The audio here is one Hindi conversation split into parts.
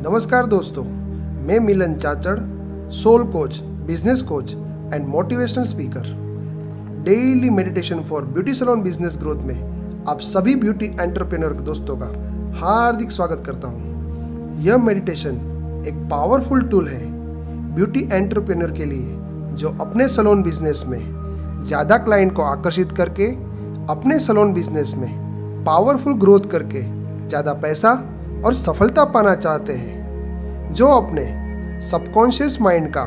नमस्कार दोस्तों, मैं Milan Chachad, soul coach, business coach and motivational speaker. Daily meditation for beauty salon business growth में आप सभी ब्यूटी एंटरप्रेन्योर दोस्तों का हार्दिक स्वागत करता हूँ। यह मेडिटेशन एक पावरफुल टूल है ब्यूटी एंटरप्रेन्योर के लिए, जो अपने सैलून बिजनेस में ज़्यादा क्लाइंट को आकर्षित करके अपने सैलून बिजनेस में पावरफुल ग्रोथ करके ज़्यादा पैसा और सफलता पाना चाहते हैं, जो अपने सबकॉन्शियस माइंड का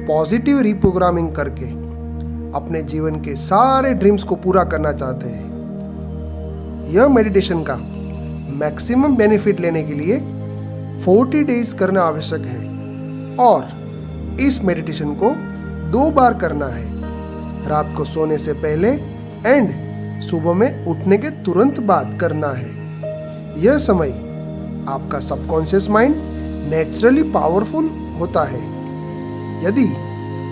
पॉजिटिव रिप्रोग्रामिंग करके अपने जीवन के सारे ड्रीम्स को पूरा करना चाहते हैं। यह मेडिटेशन का मैक्सिमम बेनिफिट लेने के लिए 40 डेज करना आवश्यक है और इस मेडिटेशन को 2 बार करना है, रात को सोने से पहले एंड सुबह में उठने के तुरंत बाद करना है। यह समय आपका सबकॉन्शियस माइंड नेचुरली पावरफुल होता है। यदि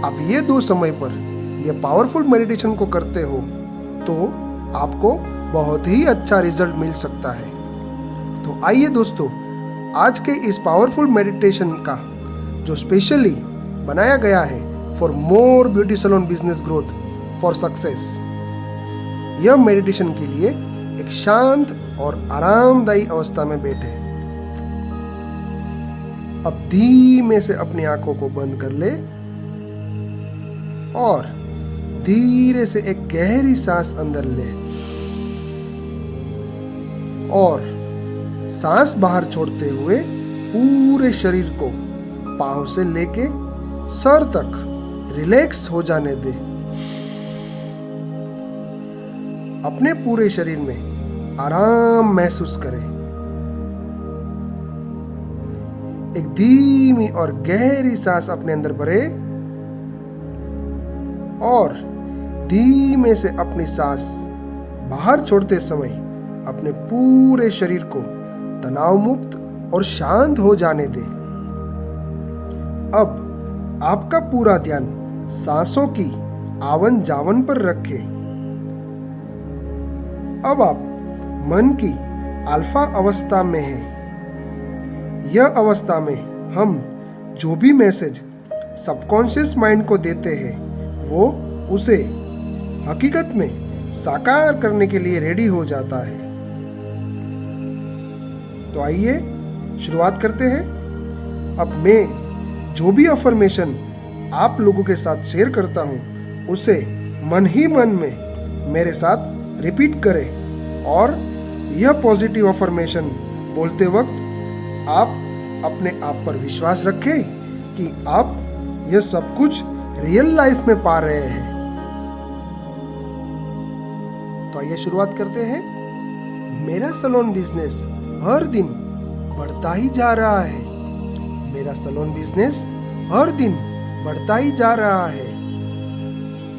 आप ये 2 समय पर यह पावरफुल मेडिटेशन को करते हो तो आपको बहुत ही अच्छा रिजल्ट मिल सकता है। तो आइए दोस्तों, आज के इस पावरफुल मेडिटेशन का जो स्पेशली बनाया गया है for more beauty salon business growth for success, यह मेडिटेशन के लिए एक शांत और आरामदायी अवस्था में बैठे। अब धीमे से अपनी आंखों को बंद कर ले और धीरे से एक गहरी सांस अंदर ले और सांस बाहर छोड़ते हुए पूरे शरीर को पांव से लेके सर तक रिलैक्स हो जाने दे। अपने पूरे शरीर में आराम महसूस करें। एक धीमी और गहरी सांस अपने अंदर भरे और धीमे से अपनी सांस बाहर छोड़ते समय अपने पूरे शरीर को तनाव मुक्त और शांत हो जाने दे। अब आपका पूरा ध्यान सांसों की आवन जावन पर रखें। अब आप मन की अल्फा अवस्था में हैं। यह अवस्था में हम जो भी मैसेज सबकॉन्शियस माइंड को देते हैं वो उसे हकीकत में साकार करने के लिए रेडी हो जाता है। तो आइए शुरुआत करते हैं। अब मैं जो भी अफर्मेशन आप लोगों के साथ शेयर करता हूँ उसे मन ही मन में मेरे साथ रिपीट करें और यह पॉजिटिव अफर्मेशन बोलते वक्त आप अपने आप पर विश्वास रखें कि आप यह सब कुछ रियल लाइफ में पा रहे हैं। तो आइए शुरुआत करते हैं। मेरा सैलून बिजनेस हर दिन बढ़ता ही जा रहा है। मेरा सैलून बिजनेस हर दिन बढ़ता ही जा रहा है।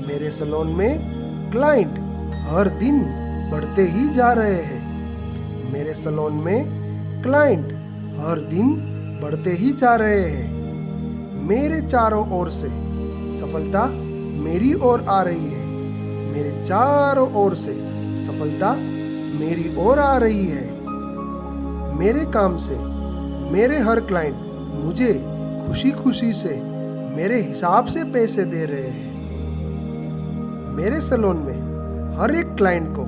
मेरे सैलून में क्लाइंट हर दिन बढ़ते ही जा रहे हैं। मेरे सैलून में क्लाइंट हर दिन बढ़ते ही जा रहे हैं। मेरे चारों ओर से सफलता मेरी ओर आ रही है। मेरे चारों ओर से सफलता मेरी ओर आ रही है। मेरे काम से मेरे हर क्लाइंट मुझे खुशी खुशी से मेरे हिसाब से पैसे दे रहे हैं। मेरे सैलून में हर एक क्लाइंट को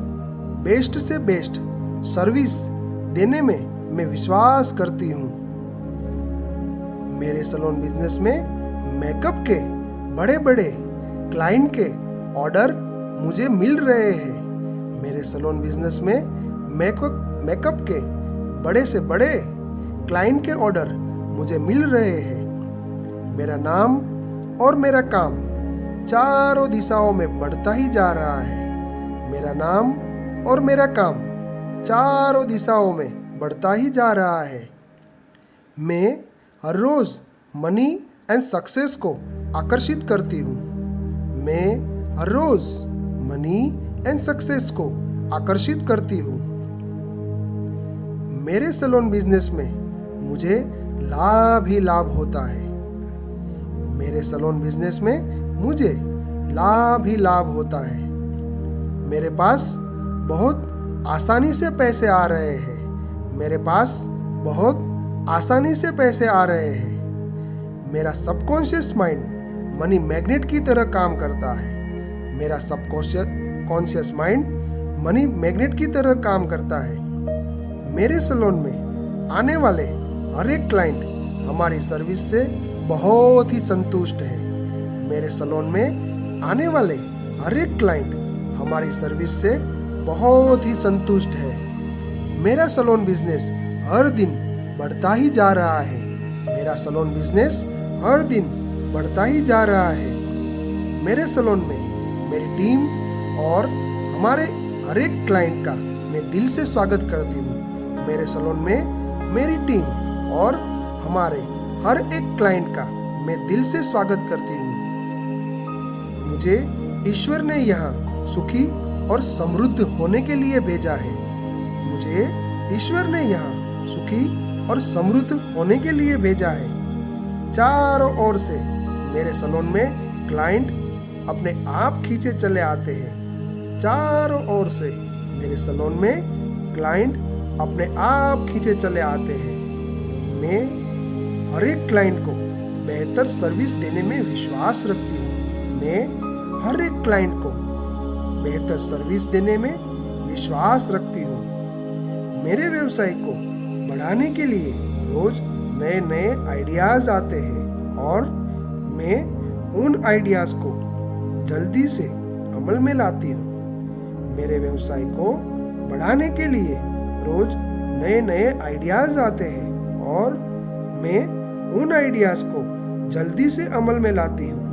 बेस्ट से बेस्ट सर्विस देने में मैं विश्वास करती हूँ। मेरे सैलून बिजनेस में मेकअप के बड़े बड़े क्लाइंट के ऑर्डर मुझे मिल रहे हैं। मेरे सैलून बिजनेस में मेकअप के बड़े से बड़े क्लाइंट के ऑर्डर मुझे मिल रहे हैं। मेरा नाम और मेरा काम चारों दिशाओं में बढ़ता ही जा रहा है। मेरा नाम और मेरा काम चारों दिशाओं में बढ़ता ही जा रहा है। मैं हर रोज मनी एंड सक्सेस को आकर्षित करती हूँ। मैं हर रोज मनी एंड सक्सेस को आकर्षित करती हूँ। मेरे सैलून बिजनेस में मुझे लाभ ही लाभ होता है। मेरे सैलून बिजनेस में मुझे लाभ ही लाभ होता है। मेरे पास बहुत आसानी से पैसे आ रहे हैं। मेरे पास बहुत आसानी से पैसे आ रहे हैं। मेरा सबकॉन्शियस माइंड मनी मैग्नेट की तरह काम करता है। मेरा सबकॉन्शियस माइंड मनी मैग्नेट की तरह काम करता है। मेरे सैलून में आने वाले हर एक क्लाइंट हमारी सर्विस से बहुत ही संतुष्ट है। मेरे सैलून में आने वाले हर एक क्लाइंट हमारी सर्विस से बहुत ही संतुष्ट है। मेरा सैलून बिजनेस हर दिन बढ़ता ही जा रहा है। मेरा सैलून बिजनेस हर दिन बढ़ता ही जा रहा है। मेरे सैलून में मेरी टीम और हमारे हर एक क्लाइंट का मैं दिल से स्वागत करती हूँ। मेरे सैलून में मेरी टीम और हमारे हर एक क्लाइंट का मैं दिल से स्वागत करती हूँ। मुझे ईश्वर ने यहाँ सुखी और समृद्ध होने के लिए भेजा है। मुझे ईश्वर ने यहाँ सुखी और समृद्ध होने के लिए भेजा है। चारों ओर से मेरे सैलून में क्लाइंट अपने आप खींचे चले आते हैं। चारों ओर से मेरे सैलून में क्लाइंट अपने आप खींचे चले आते हैं। मैं हर एक क्लाइंट को बेहतर सर्विस देने में विश्वास रखती हूँ। मैं हर एक क्लाइंट को बेहतर सर्विस देने में विश्वास रखती हूँ। मेरे व्यवसाय को बढ़ाने के लिए रोज नए नए आइडियाज आते हैं और मैं उन आइडियाज को जल्दी से अमल में लाती हूँ। मेरे व्यवसाय को बढ़ाने के लिए रोज नए नए आइडियाज आते हैं और मैं उन आइडियाज को जल्दी से अमल में लाती हूँ।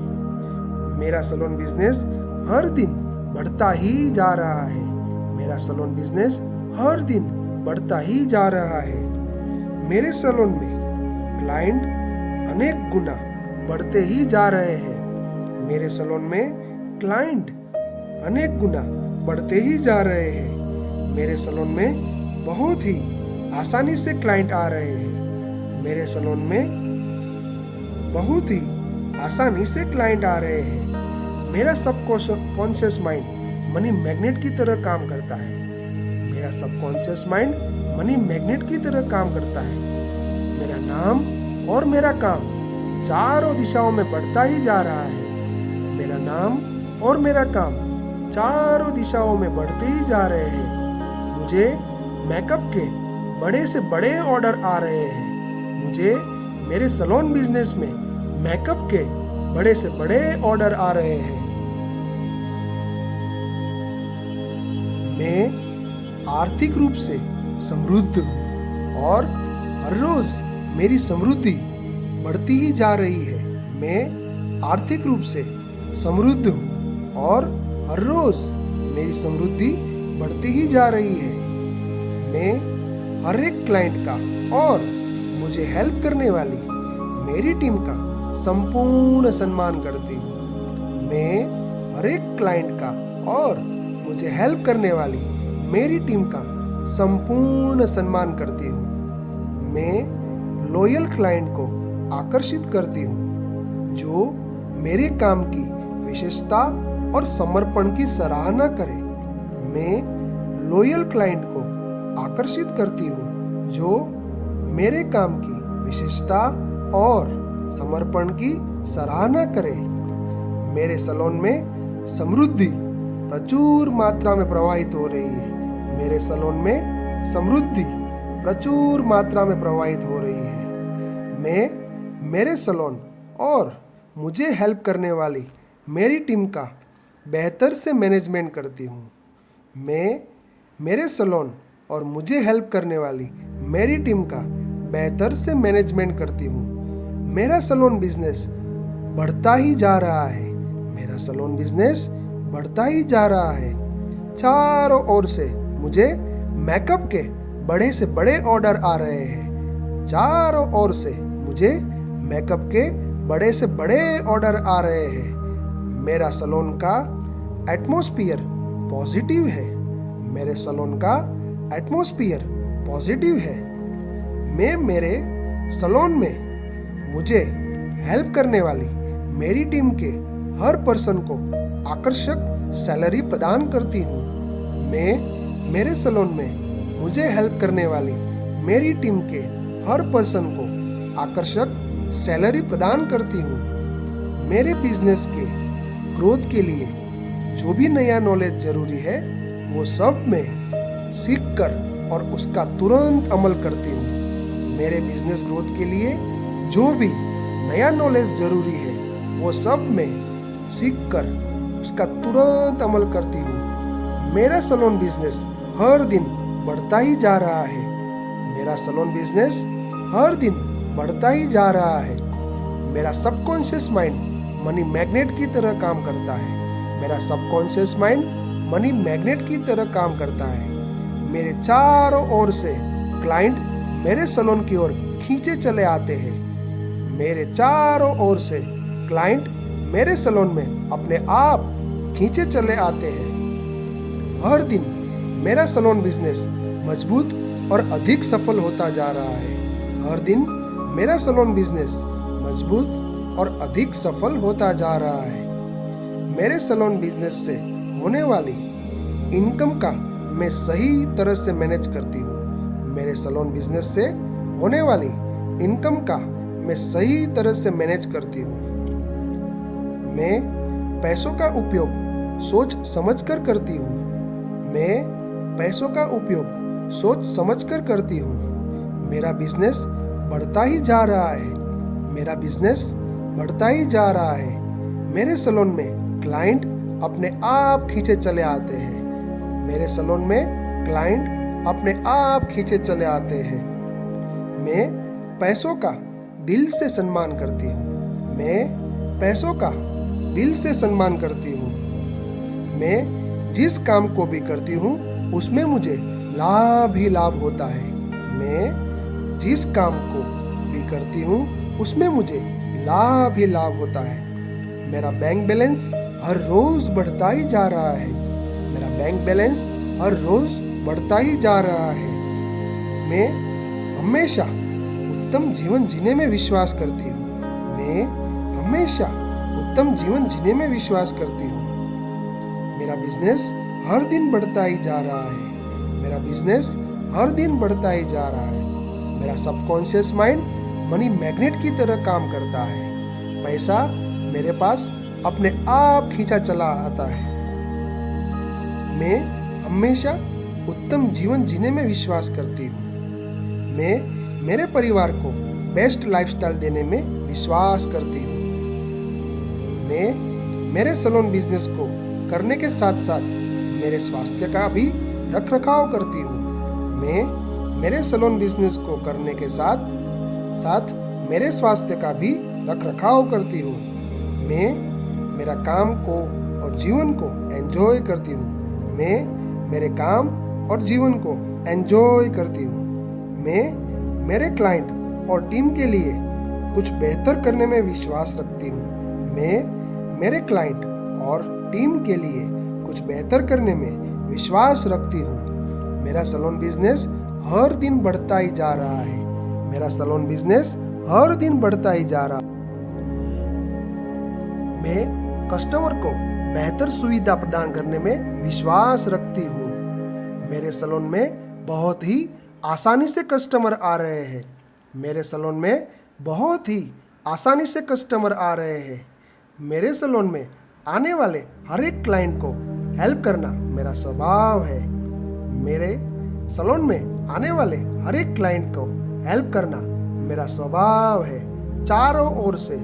मेरा सैलून बिजनेस हर दिन बढ़ता ही जा रहा है। मेरा सैलून बिजनेस हर दिन बढ़ता ही जा रहा है। मेरे सैलून में क्लाइंट अनेक गुना बढ़ते ही जा रहे हैं। मेरे सैलून में क्लाइंट अनेक गुना बढ़ते ही जा रहे हैं। मेरे सैलून में बहुत ही आसानी से क्लाइंट आ रहे हैं। मेरे सैलून में बहुत ही आसानी से क्लाइंट आ रहे हैं। मेरा सबकॉन्शियस माइंड मनी मैग्नेट की तरह काम करता है। मेरा सबकॉन्शियस माइंड मनी मैग्नेट की तरह काम करता है। मेरा नाम और मेरा काम चारों दिशाओं में बढ़ता ही जा रहा है। मेरा नाम और मेरा काम चारों दिशाओं में बढ़ते ही जा रहे हैं। मुझे मेकअप के बड़े से बड़े ऑर्डर आ रहे हैं। मुझे मेरे सैलून बिजनेस में मेकअप के बड़े से बड़े ऑर्डर आ रहे हैं। मैं आर्थिक रूप से समृद्ध हूँ और हर रोज मेरी समृद्धि बढ़ती ही जा रही है। मैं आर्थिक रूप से समृद्ध हूँ और हर रोज मेरी समृद्धि बढ़ती ही जा रही है। मैं हर एक क्लाइंट का और मुझे हेल्प करने वाली मेरी टीम का संपूर्ण सम्मान करती हूँ। मैं हर एक क्लाइंट का और मुझे हेल्प करने वाली मेरी टीम का संपूर्ण सम्मान करती हूँ। मैं लॉयल क्लाइंट को आकर्षित करती हूँ जो मेरे काम की विशेषता और समर्पण की सराहना करे। मैं लॉयल क्लाइंट को आकर्षित करती हूँ जो मेरे काम की विशेषता और समर्पण की सराहना करे। मेरे सैलून में समृद्धि प्रचुर मात्रा में प्रवाहित हो रही है। मेरे सैलून में समृद्धि प्रचुर मात्रा में प्रवाहित हो रही है। मैं मेरे सैलून और मुझे हेल्प करने वाली मेरी टीम का बेहतर से मैनेजमेंट करती हूँ। मैं मेरे सैलून और मुझे हेल्प करने वाली मेरी टीम का बेहतर से मैनेजमेंट करती हूँ। मेरा सैलून बिजनेस बढ़ता ही जा रहा है। मेरा सैलून बिजनेस बढ़ता ही जा रहा है। चारों ओर से मुझे मेकअप के बड़े से बड़े ऑर्डर आ रहे हैं। चारों ओर से मुझे मेकअप के बड़े से बड़े ऑर्डर आ रहे हैं। मेरा सैलून का एटमॉस्फेयर पॉजिटिव है। मेरे सैलून का एटमॉस्फेयर पॉजिटिव है। मैं मेरे सैलून में मुझे हेल्प करने वाली मेरी टीम के हर पर्सन को आकर्षक सैलरी प्रदान करती हूँ। मैं मेरे सैलून में मुझे हेल्प करने वाली मेरी टीम के हर पर्सन को आकर्षक सैलरी प्रदान करती हूँ। मेरे बिजनेस के ग्रोथ के लिए जो भी नया नॉलेज जरूरी है वो सब मैं सीख कर और उसका तुरंत अमल करती हूँ। मेरे बिजनेस ग्रोथ के लिए जो भी नया नॉलेज जरूरी है वो सब मैं सीख कर उसका तुरंत अमल करती हूँ। मेरा सैलून बिजनेस हर दिन बढ़ता ही जा रहा है। मेरा सैलून बिजनेस हर दिन बढ़ता ही जा रहा है। मेरा सबकॉन्शियस माइंड मनी मैग्नेट की तरह काम करता है। मेरा सबकॉन्शियस माइंड मनी मैग्नेट की तरह काम करता है। मेरे चारों ओर से क्लाइंट मेरे सैलून की ओर खींचे चले आते हैं। मेरे चारों ओर से क्लाइंट मेरे सैलून में अपने आप खींचे चले आते हैं। हर दिन मेरा सैलून बिजनेस मजबूत और अधिक सफल होता जा रहा है। हर दिन मेरा सैलून बिजनेस मजबूत और अधिक सफल होता जा रहा है। मेरे सैलून बिजनेस से होने वाली इनकम का मैं सही तरह से मैनेज करती हूँ। मेरे सैलून बिजनेस से होने वाली इनकम का मैं सही तरह से मैनेज करती हूँ। मैं पैसों का उपयोग सोच समझकर करती हूँ। मैं पैसों का उपयोग सोच समझकर करती हूँ। मेरा बिजनेस बढ़ता ही जा रहा है। मेरा बिजनेस बढ़ता ही जा रहा है। मेरे सैलून में क्लाइंट अपने आप खींचे चले आते हैं। मेरे सैलून में क्लाइंट अपने आप खींचे चले आते हैं। मैं पैसों का दिल से सम्मान करती हूँ। मैं पैसों का दिल से सम्मान करती हूँ। मैं जिस काम को भी करती हूँ उसमें मुझे लाभ ही लाभ होता है। मैं जिस काम को भी करती हूँ उसमें मुझे लाभ ही लाभ होता है। मेरा बैंक बैलेंस हर रोज बढ़ता ही जा रहा है। मेरा बैंक बैलेंस हर रोज बढ़ता ही जा रहा है। मैं हमेशा उत्तम जीवन जीने में विश्वास करती हूँ। मैं हमेशा उत्तम जीवन जीने में विश्वास करती हूँ। मेरा बिजनेस हर दिन बढ़ता ही जा रहा है। मेरा बिजनेस हर दिन बढ़ता ही जा रहा है। मेरा सबकॉन्शियस माइंड मनी मैग्नेट की तरह काम करता है। पैसा मेरे पास अपने आप खींचा चला आता है। मैं हमेशा उत्तम जीवन जीने में विश्वास करती हूँ। मैं मेरे परिवार को बेस्ट लाइफस्टाइल देने में विश्वास करती हूँ। मैं मेरे सैलून बिजनेस को करने के साथ साथ मेरे स्वास्थ्य का भी रख रखाव करती हूँ। मैं मेरे सैलून बिजनेस को करने के साथ साथ मेरे स्वास्थ्य का भी रख रखाव करती हूँ। मैं मेरा काम को और जीवन को एंजॉय करती हूँ। मैं मेरे काम और जीवन को एंजॉय करती हूँ। मैं मेरे क्लाइंट और टीम के लिए कुछ बेहतर करने में विश्वास रखती हूँ। मैं मेरे क्लाइंट और टीम के लिए कुछ बेहतर करने में विश्वास रखती हूँ। मेरा सैलून बिजनेस हर दिन बढ़ता ही जा रहा है। मेरा सैलून बिजनेस हर दिन बढ़ता ही जा रहा है। मैं कस्टमर को बेहतर सुविधा प्रदान करने में विश्वास रखती हूँ। मेरे सैलून में बहुत ही आसानी से कस्टमर आ रहे हैं। मेरे सैलून में बहुत ही आसानी से कस्टमर आ रहे हैं। मेरे सैलून में आने वाले हर एक क्लाइंट को हेल्प करना मेरा स्वभाव है। मेरे सैलून में आने वाले हर एक क्लाइंट को हेल्प करना मेरा स्वभाव है। चारों ओर से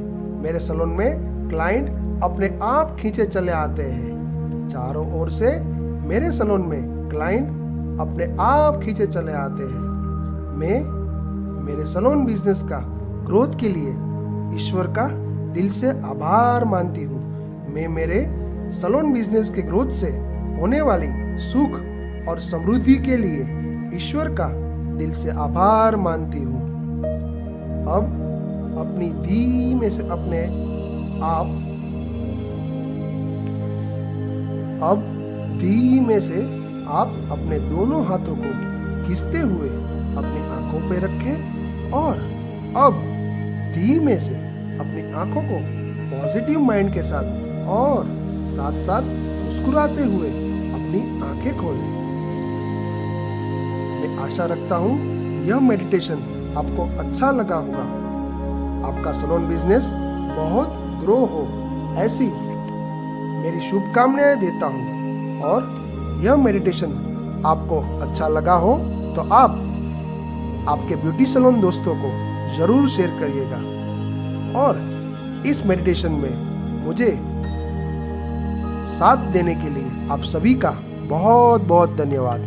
मेरे सैलून में क्लाइंट अपने आप खींचे चले आते हैं। चारों ओर से मेरे सैलून में क्लाइंट अपने आप खींचे चले आते हैं। मैं मेरे सैलून बिजनेस का ग्रोथ के लिए ईश्वर का दिल से आभार मानती हूँ। मैं मेरे सैलून बिजनेस के ग्रोथ से होने वाली सुख और समृद्धि के लिए ईश्वर का दिल से आभार मानती हूँ। अब अपनी धीमे से आप अपने दोनों हाथों को खींचते हुए अपनी आंखों पे रखें और अब धीमे से अपनी आंखों को पॉजिटिव माइंड के साथ और साथ साथ मुस्कुराते हुए अपनी आंखें खोलें। मैं आशा रखता हूँ यह मेडिटेशन आपको अच्छा लगा होगा, आपका सैलून बिजनेस बहुत ग्रो हो, ऐसी मेरी शुभकामनाएं देता हूँ। और यह मेडिटेशन आपको अच्छा लगा हो तो आप आपके ब्यूटी सैलून दोस्तों को ज़रूर शेयर करिएगा। और इस मेडिटेशन में मुझे साथ देने के लिए आप सभी का बहुत बहुत धन्यवाद।